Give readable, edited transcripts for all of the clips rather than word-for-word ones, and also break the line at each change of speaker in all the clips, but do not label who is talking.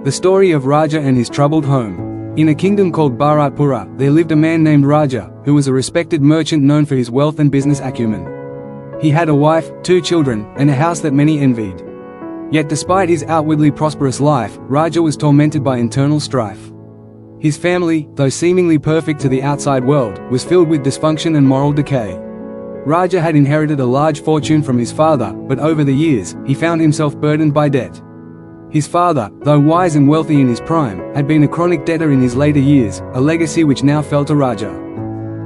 The story of Raja and his troubled home. In a kingdom called Bharatpura, there lived a man named Raja, who was a respected merchant known for his wealth and business acumen. He had a wife, 2 children, and a house that many envied. Yet despite his outwardly prosperous life, Raja was tormented by internal strife. His family, though seemingly perfect to the outside world, was filled with dysfunction and moral decay. Raja had inherited a large fortune from his father, but over the years, he found himself burdened by debt. His father, though wise and wealthy in his prime, had been a chronic debtor in his later years, a legacy which now fell to Raja.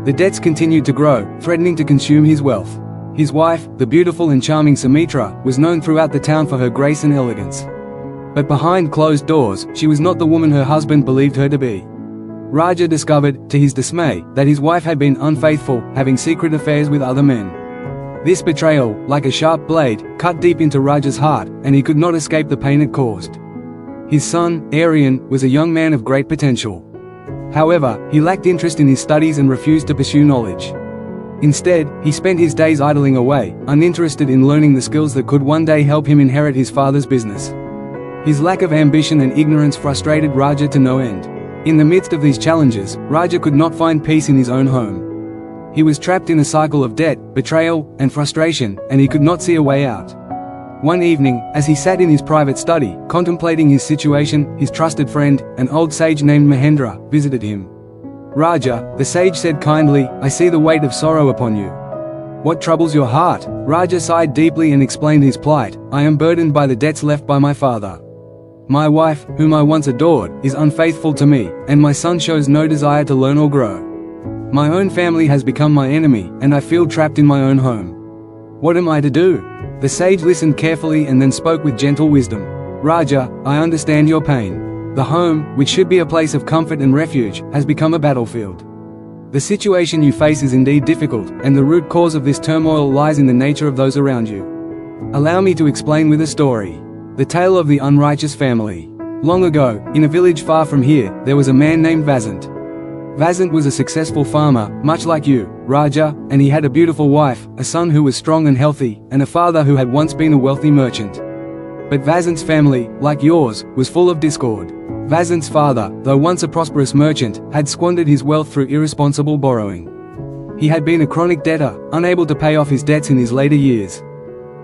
The debts continued to grow, threatening to consume his wealth. His wife, the beautiful and charming Sumitra, was known throughout the town for her grace and elegance. But behind closed doors, she was not the woman her husband believed her to be. Raja discovered, to his dismay, that his wife had been unfaithful, having secret affairs with other men. This betrayal, like a sharp blade, cut deep into Raja's heart, and he could not escape the pain it caused. His son, Aryan, was a young man of great potential. However, he lacked interest in his studies and refused to pursue knowledge. Instead, he spent his days idling away, uninterested in learning the skills that could one day help him inherit his father's business. His lack of ambition and ignorance frustrated Raja to no end. In the midst of these challenges, Raja could not find peace in his own home. He was trapped in a cycle of debt, betrayal, and frustration, and he could not see a way out. One evening, as he sat in his private study, contemplating his situation, his trusted friend, an old sage named Mahendra, visited him. "Raja," the sage said kindly, "I see the weight of sorrow upon you. What troubles your heart?" Raja sighed deeply and explained his plight. "I am burdened by the debts left by my father. My wife, whom I once adored, is unfaithful to me, and my son shows no desire to learn or grow. My own family has become my enemy, and I feel trapped in my own home. What am I to do?" The sage listened carefully and then spoke with gentle wisdom. "Raja, I understand your pain. The home, which should be a place of comfort and refuge, has become a battlefield. The situation you face is indeed difficult, and the root cause of this turmoil lies in the nature of those around you. Allow me to explain with a story. The tale of the unrighteous family. Long ago, in a village far from here, there was a man named Vasant. Vasant was a successful farmer, much like you, Raja, and he had a beautiful wife, a son who was strong and healthy, and a father who had once been a wealthy merchant. But Vasant's family, like yours, was full of discord. Vasant's father, though once a prosperous merchant, had squandered his wealth through irresponsible borrowing. He had been a chronic debtor, unable to pay off his debts in his later years.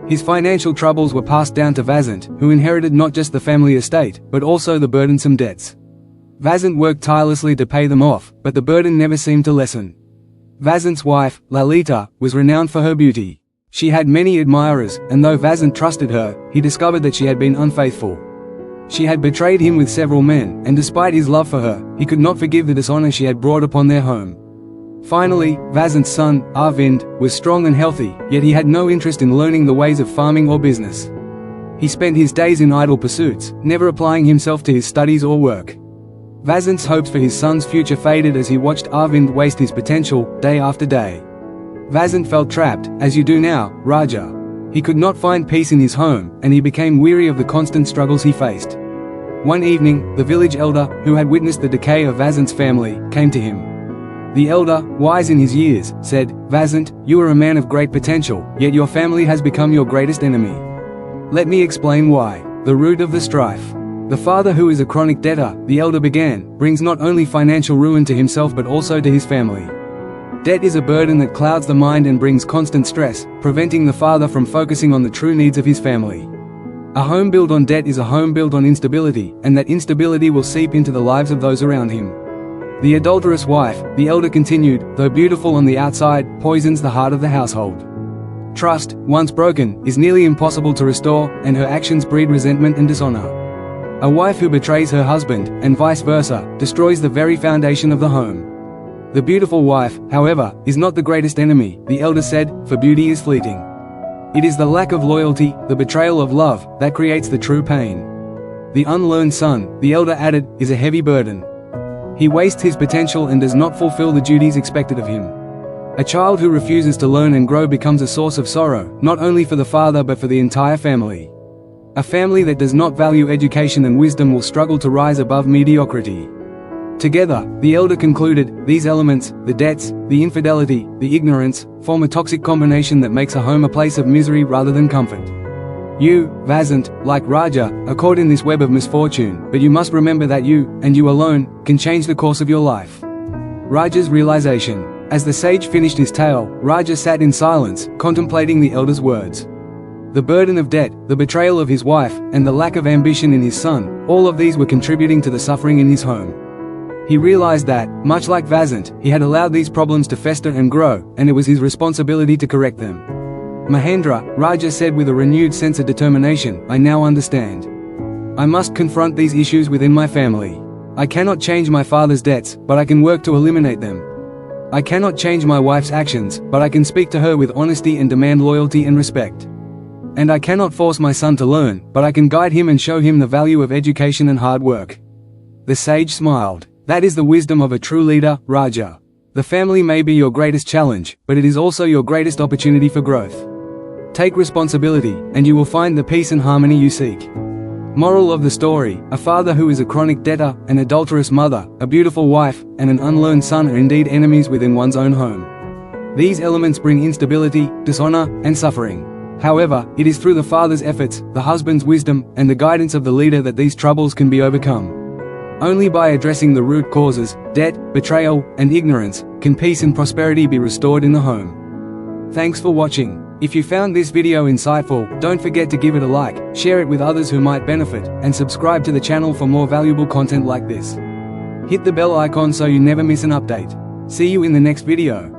His financial troubles were passed down to Vasant, who inherited not just the family estate, but also the burdensome debts. Vasant worked tirelessly to pay them off, but the burden never seemed to lessen. Vasant's wife, Lalita, was renowned for her beauty. She had many admirers, and though Vasant trusted her, he discovered that she had been unfaithful. She had betrayed him with several men, and despite his love for her, he could not forgive the dishonor she had brought upon their home. Finally, Vasant's son, Arvind, was strong and healthy, yet he had no interest in learning the ways of farming or business. He spent his days in idle pursuits, never applying himself to his studies or work. Vasant's hopes for his son's future faded as he watched Arvind waste his potential, day after day. Vasant felt trapped, as you do now, Raja. He could not find peace in his home, and he became weary of the constant struggles he faced. One evening, the village elder, who had witnessed the decay of Vasant's family, came to him. The elder, wise in his years, said, "Vasant, you are a man of great potential, yet your family has become your greatest enemy. Let me explain why. The root of the strife. The father, who is a chronic debtor," the elder began, "brings not only financial ruin to himself but also to his family. Debt is a burden that clouds the mind and brings constant stress, preventing the father from focusing on the true needs of his family. A home built on debt is a home built on instability, and that instability will seep into the lives of those around him. The adulterous wife," the elder continued, "though beautiful on the outside, poisons the heart of the household. Trust, once broken, is nearly impossible to restore, and her actions breed resentment and dishonor. A wife who betrays her husband, and vice versa, destroys the very foundation of the home. The beautiful wife, however, is not the greatest enemy," the elder said, "for beauty is fleeting. It is the lack of loyalty, the betrayal of love, that creates the true pain. The unlearned son," the elder added, "is a heavy burden. He wastes his potential and does not fulfill the duties expected of him. A child who refuses to learn and grow becomes a source of sorrow, not only for the father but for the entire family. A family that does not value education and wisdom will struggle to rise above mediocrity." Together, the elder concluded, these elements, the debts, the infidelity, the ignorance, form a toxic combination that makes a home a place of misery rather than comfort. You, Vasant, like Raja, are caught in this web of misfortune, but you must remember that you, and you alone, can change the course of your life. Raja's realization. As the sage finished his tale, Raja sat in silence, contemplating the elder's words. The burden of debt, the betrayal of his wife, and the lack of ambition in his son, all of these were contributing to the suffering in his home. He realized that, much like Vasant, he had allowed these problems to fester and grow, and it was his responsibility to correct them. Mahendra, Raja said with a renewed sense of determination, I now understand. I must confront these issues within my family. I cannot change my father's debts, but I can work to eliminate them. I cannot change my wife's actions, but I can speak to her with honesty and demand loyalty and respect. And I cannot force my son to learn, but I can guide him and show him the value of education and hard work. The sage smiled. That is the wisdom of a true leader, Raja. The family may be your greatest challenge, but it is also your greatest opportunity for growth. Take responsibility, and you will find the peace and harmony you seek. Moral of the story: a father who is a chronic debtor, an adulterous mother, a beautiful wife, and an unlearned son are indeed enemies within one's own home. These elements bring instability, dishonor, and suffering. However, it is through the father's efforts, the husband's wisdom, and the guidance of the leader that these troubles can be overcome. Only by addressing the root causes, debt, betrayal, and ignorance, can peace and prosperity be restored in the home. Thanks for watching. If you found this video insightful, don't forget to give it a like, share it with others who might benefit, and subscribe to the channel for more valuable content like this. Hit the bell icon so you never miss an update. See you in the next video.